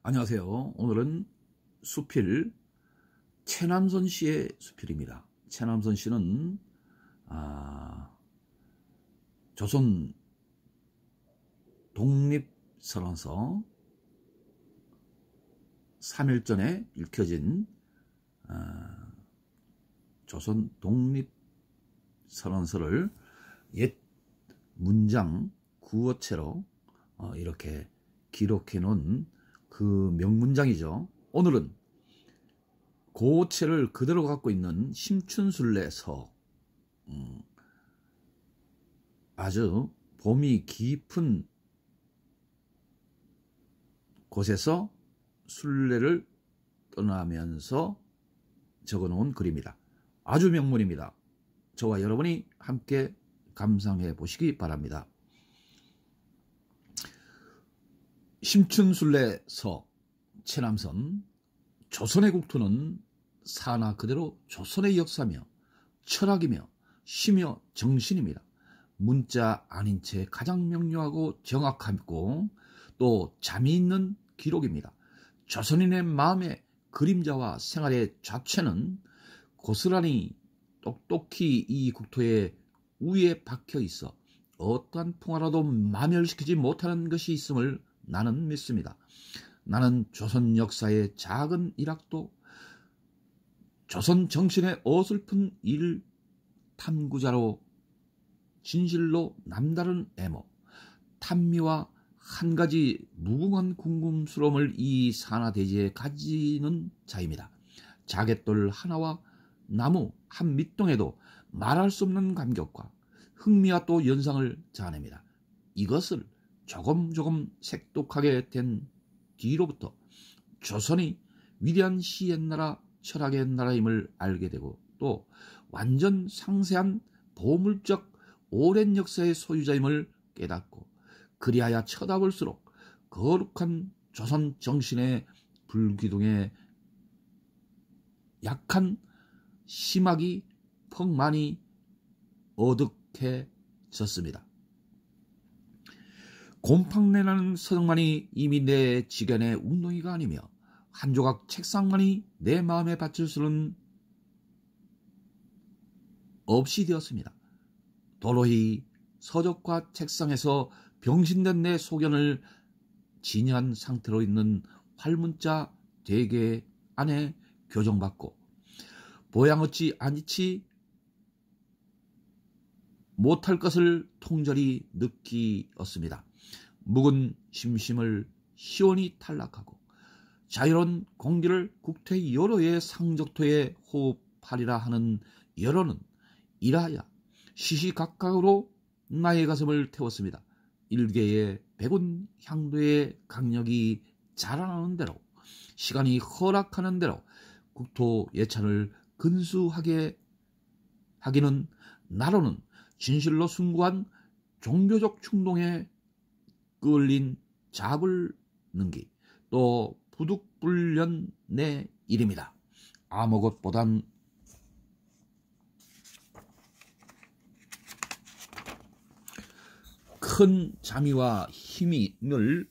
안녕하세요. 오늘은 수필 최남선 씨의 수필입니다. 최남선 씨는 조선 독립선언서 3일 전에 읽혀진 조선 독립선언서를 옛 문장 구어체로 이렇게 기록해 놓은 그 명문장이죠. 오늘은 고체를 그대로 갖고 있는 심춘술래서 아주 봄이 깊은 곳에서 순례를 떠나면서 적어놓은 글입니다. 아주 명문입니다. 저와 여러분이 함께 감상해 보시기 바랍니다. 심춘술래서 최남선. 조선의 국토는 사나 그대로 조선의 역사며 철학이며 시며 정신입니다. 문자 아닌 채 가장 명료하고 정확하고 또 잠이 있는 기록입니다. 조선인의 마음의 그림자와 생활의 자체는 고스란히 똑똑히 이 국토의 위에 박혀 있어 어떠한 풍화라도 마멸시키지 못하는 것이 있음을 나는 믿습니다. 나는 조선 역사의 작은 일학도 조선 정신의 어설픈 일 탐구자로 진실로 남다른 애모 탐미와 한 가지 무궁한 궁금스러움을 이 산하대지에 가지는 자입니다. 자갯돌 하나와 나무 한 밑동에도 말할 수 없는 감격과 흥미와 또 연상을 자아냅니다. 이것을 조금 색독하게 된 뒤로부터 조선이 위대한 시의 나라 철학의 나라임을 알게 되고 또 완전 상세한 보물적 오랜 역사의 소유자임을 깨닫고 그리하여 쳐다볼수록 거룩한 조선 정신의 불기둥에 약한 심학이 퍽 많이 어둑해졌습니다. 곰팡내나는 서적만이 이미 내 지견의 운동이가 아니며 한 조각 책상만이 내 마음에 받칠 수는 없이 되었습니다. 도로히 서적과 책상에서 병신된 내 소견을 진여한 상태로 있는 활문자 대개 안에 교정받고 보양어찌 아니치 못할 것을 통절히 느끼었습니다. 묵은 심심을 시원히 탈락하고 자유로운 공기를 국토의 여로의 상적토에 호흡하리라 하는 여로는 이라하여 시시각각으로 나의 가슴을 태웠습니다. 일개의 백운 향도의 강력이 자라나는 대로 시간이 허락하는 대로 국토 예찬을 근수하게 하기는 나로는 진실로 숭고한 종교적 충동에 끌린 잡을 능기 또 부득불련 내 일입니다. 아무 것보단 큰 자미와 힘을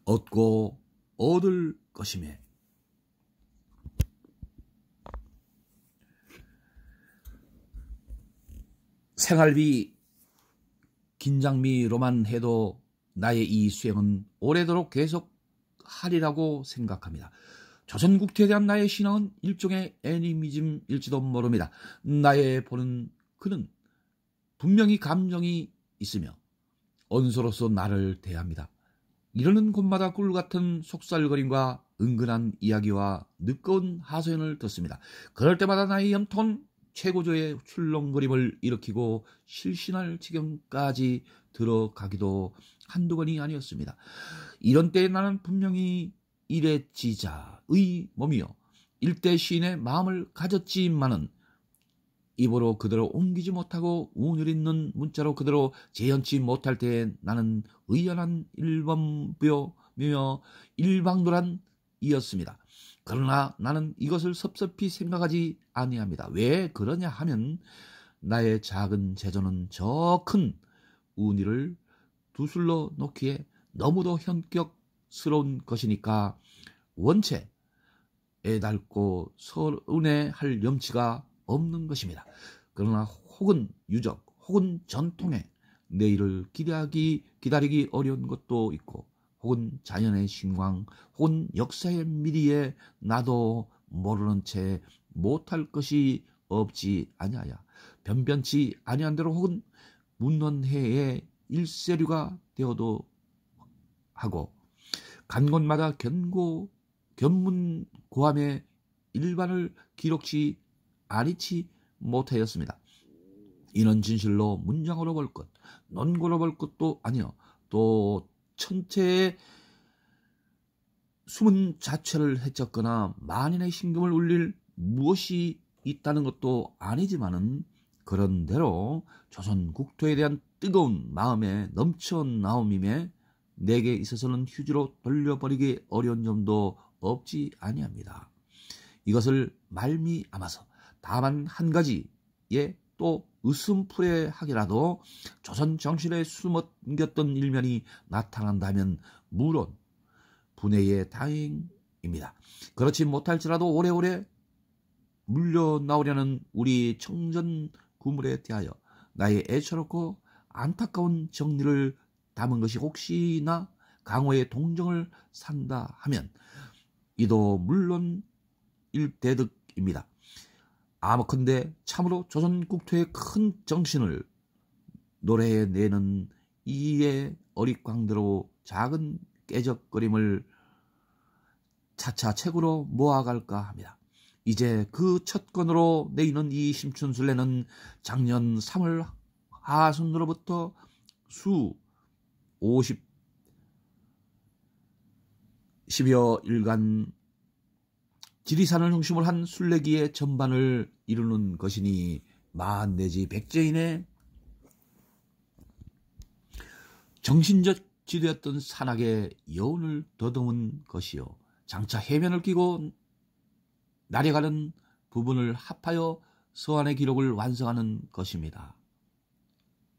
얻고 얻을 것이며 생활비 긴장미로만 해도 나의 이 수행은 오래도록 계속하리라고 생각합니다. 조선 국토에 대한 나의 신앙은 일종의 애니미즘일지도 모릅니다. 나의 보는 그는 분명히 감정이 있으며 언소로서 나를 대합니다. 이러는 곳마다 꿀같은 속살거림과 은근한 이야기와 느껴운 하소연을 듣습니다. 그럴 때마다 나의 염통은 최고조의 출렁거림을 일으키고 실신할 지경까지 들어가기도 한두 번이 아니었습니다. 이런 때에 나는 분명히 일의 몸이요 일대 시인의 마음을 가졌지만은 입으로 그대로 옮기지 못하고 운율 있는 문자로 그대로 재현치 못할 때에 나는 의연한 일범묘며 일방도란이었습니다. 그러나 나는 이것을 섭섭히 생각하지 아니합니다. 왜 그러냐 하면 나의 작은 재주는 저 큰 운이를 두술러 놓기에 너무도 현격스러운 것이니까 원체 애달고 서운해할 염치가 없는 것입니다. 그러나 혹은 유적 혹은 전통에 내일을 기다리기 어려운 것도 있고, 혹은 자연의 신광 혹은 역사의 미리에 나도 모르는 채 못할 것이 없지 아니하여 변변치 아니한 대로 혹은 문헌해의 일세류가 되어도 하고, 간 곳마다 견문고함의 일반을 기록치 아니치 못하였습니다. 이는 진실로 문장으로 볼 것, 논고로 볼 것도 아니요, 또 천체의 숨은 자체를 해쳤거나 만인의 심금을 울릴 무엇이 있다는 것도 아니지만은, 그런대로 조선 국토에 대한 뜨거운 마음에 넘쳐나옴임에 내게 있어서는 휴지로 돌려버리기 어려운 점도 없지 아니합니다. 이것을 말미암아서 다만 한 가지에 또 으슴푸레하게라도 조선 정신에 숨겨졌던 일면이 나타난다면 물론 분해의 다행입니다. 그렇지 못할지라도 오래오래 물려나오려는 우리 청전 구물에 대하여 나의 애처롭고 안타까운 정리를 담은 것이 혹시나 강호의 동정을 산다 하면 이도 물론 일대득입니다. 아무컨대 참으로 조선 국토의 큰 정신을 노래에 내는 이의 어릿광대로 작은 깨적거림을 차차 책으로 모아갈까 합니다. 이제 그 첫 권으로 내이는 이 심춘술래는 작년 3월 하순으로부터 수 10여 일간 지리산을 중심으로 한 순례기의 전반을 이루는 것이니 만 내지 백제인의 정신적지되었던 산악의 여운을 더듬은 것이요, 장차 해변을 끼고 날아가는 부분을 합하여 서안의 기록을 완성하는 것입니다.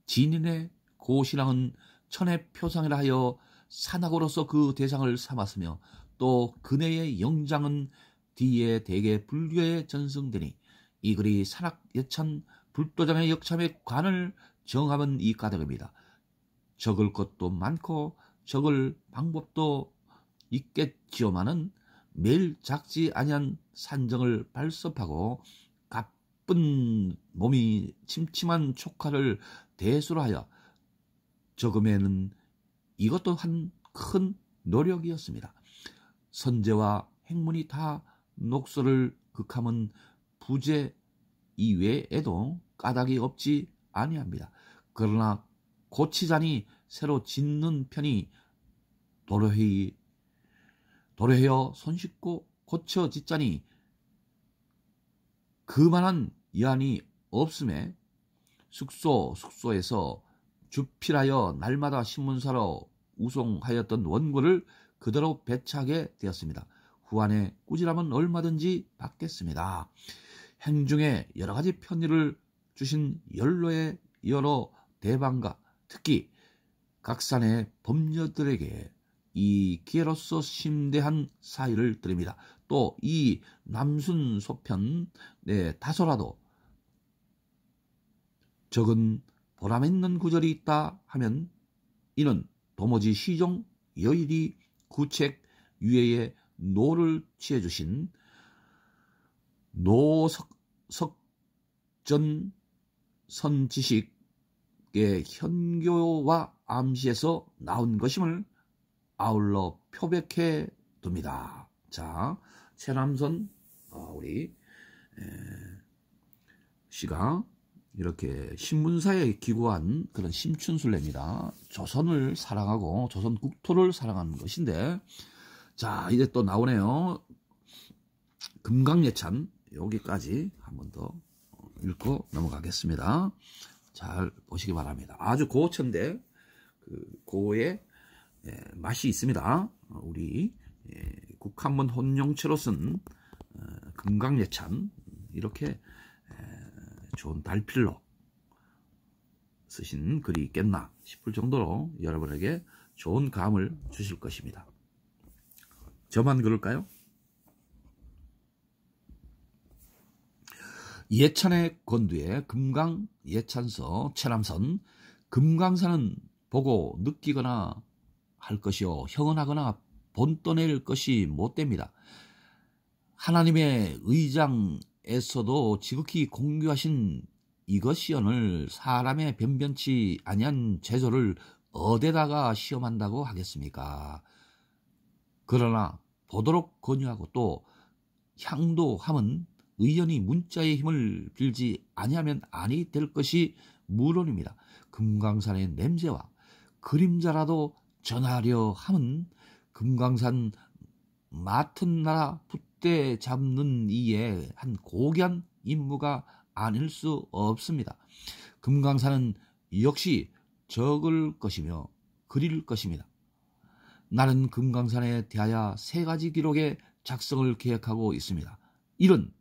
진인의 고신앙은 천의 표상이라 하여 산악으로서 그 대상을 삼았으며, 또 그네의 영장은 뒤에 대개 불교에 전승되니 이 글이 산악 예찬 불도장의 역참의 관을 정함은 이 까닭입니다. 적을 것도 많고 적을 방법도 있겠지요마는 매일 작지 아니한 산정을 발섭하고 가쁜 몸이 침침한 촉화를 대수로 하여 적음에는 이것도 한 큰 노력이었습니다. 선제와 행문이 다 녹소를 극함은 부재 이외에도 까닭이 없지 아니합니다. 그러나 고치자니 새로 짓는 편이 도래하여 손쉽고 고쳐 짓자니 그만한 여한이 없음에 숙소에서 주필하여 날마다 신문사로 우송하였던 원고를 그대로 배차하게 되었습니다. 후안에 꾸지람은 얼마든지 받겠습니다. 행중에 여러 가지 편의를 주신 연로의 여러 대방가, 특히 각산의 법녀들에게 이 기회로서 심대한 사의를 드립니다. 또 이 남순 소편 다소라도 적은 보람있는 구절이 있다 하면 이는 도무지 시종 여일이 구책 유해의 노를 취해주신 노석전 선지식의 현교와 암시에서 나온 것임을 아울러 표백해 둡니다. 자, 최남선 우리 씨가 이렇게 신문사에 기고한 그런 심춘술래입니다. 조선을 사랑하고 조선 국토를 사랑하는 것인데, 자, 이제 또 나오네요. 금강예찬 여기까지 한 번 더 읽고 넘어가겠습니다. 잘 보시기 바랍니다. 아주 고어천데 그 고의 맛이 있습니다. 우리 국한문 혼용체로 쓴 금강예찬, 이렇게 좋은 달필로 쓰신 글이 있겠나 싶을 정도로 여러분에게 좋은 감을 주실 것입니다. 저만 그럴까요? 예찬의 권두에 금강 예찬서 체남선 금강산은 보고 느끼거나 할 것이요 형언하거나 본떠낼 것이 못됩니다. 하나님의 의장에서도 지극히 공교하신 이것이언을 사람의 변변치 아니한 제조를 어디다가 시험한다고 하겠습니까? 그러나 보도록 권유하고 또 향도함은 의연히 문자의 힘을 빌지 아니하면 아니 될 것이 무론입니다. 금강산의 냄새와 그림자라도 전하려 함은 금강산 맡은 나라 풋대 잡는 이에 한 고귀한 임무가 아닐 수 없습니다. 금강산은 역시 적을 것이며 그릴 것입니다. 나는 금강산에 대하여 3가지 기록의 작성을 계획하고 있습니다. 1은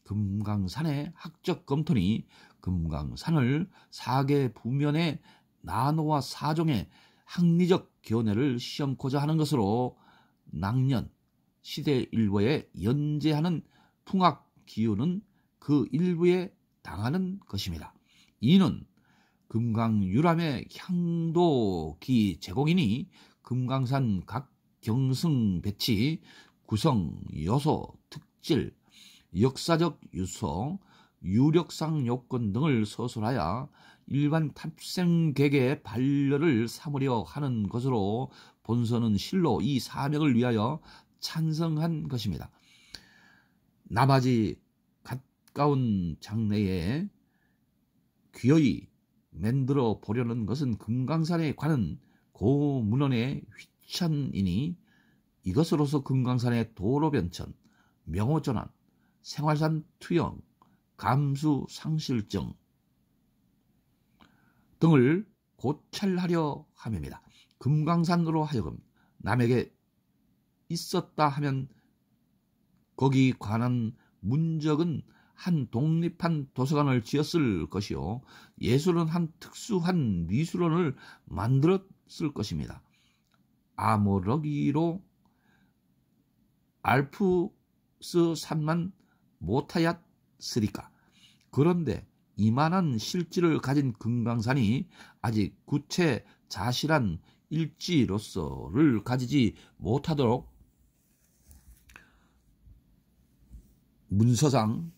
금강산의 학적 검토니 금강산을 4개 부면의 나노와 4종의 학리적 견해를 시험코자 하는 것으로 낭년, 시대 일부에 연재하는 풍악 기운은 그 일부에 당하는 것입니다. 2는 금강유람의 향도기 제공이니 금강산 각 경승 배치, 구성, 요소, 특질, 역사적 유서, 유력상 요건 등을 서술하여 일반 탑승객의 반려를 삼으려 하는 것으로 본서는 실로 이 사명을 위하여 찬성한 것입니다. 나머지 가까운 장래에 귀여이 만들어 보려는 것은 금강산에 관한 고문헌의 휘찬이니 이것으로서 금강산의 도로 변천, 명호전환, 생활산 투영, 감수 상실증 등을 고찰하려 함입니다. 금강산으로 하여금 남에게 있었다 하면 거기 관한 문적은 한 독립한 도서관을 지었을 것이요 예술은 한 특수한 미술원을 만들었을 것입니다. 아모러기로 알프스 산만 못하였으리까. 그런데 이만한 실질을 가진 금강산이 아직 구체 자실한 일지로서를 가지지 못하도록 문서상으로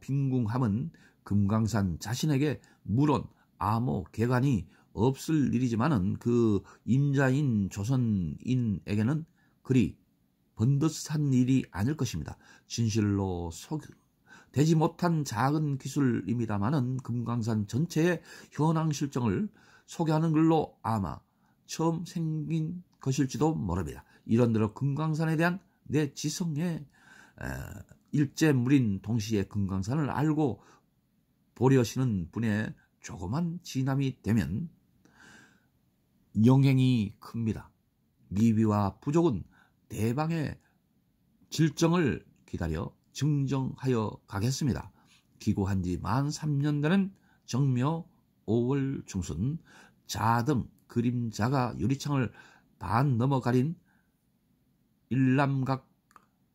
빈궁함은 금강산 자신에게 물론 암호 개관이 없을 일이지만은 그 임자인 조선인에게는 그리 번듯한 일이 아닐 것입니다. 진실로 되지 못한 작은 기술입니다만은 금강산 전체의 현황 실정을 소개하는 글로 아마 처음 생긴 것일지도 모릅니다. 이런대로 금강산에 대한 내 지성의 일제물인 동시에 금강산을 알고 보려시는 분의 조그만 진함이 되면 영행이 큽니다. 미비와 부족은 대방의 질정을 기다려 증정하여 가겠습니다. 기고한 지 만 3년 되는 정묘 5월 중순 자등 그림자가 유리창을 반 넘어 가린 일남각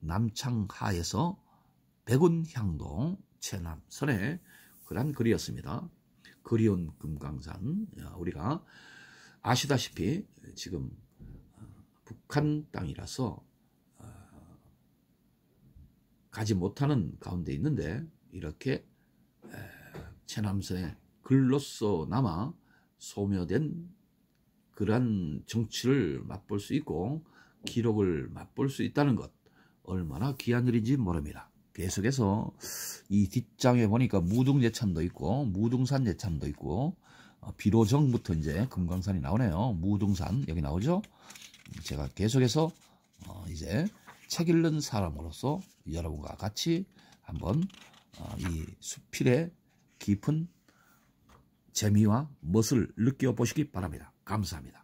남창하에서 백운향동 체남선의 그런 글이었습니다. 그리운 금강산, 우리가 아시다시피 지금 북한 땅이라서 가지 못하는 가운데 있는데 이렇게 체남선의 글로서 남아 소묘된 그러한 정치를 맛볼 수 있고 기록을 맛볼 수 있다는 것 얼마나 귀한 일인지 모릅니다. 계속해서 이 뒷장에 보니까 무등예찬도 있고 무등산 예찬도 있고 비로정부터 이제 금강산이 나오네요. 무등산 여기 나오죠. 제가 계속해서 이제 책 읽는 사람으로서 여러분과 같이 한번 이 수필의 깊은 재미와 멋을 느껴보시기 바랍니다. 감사합니다.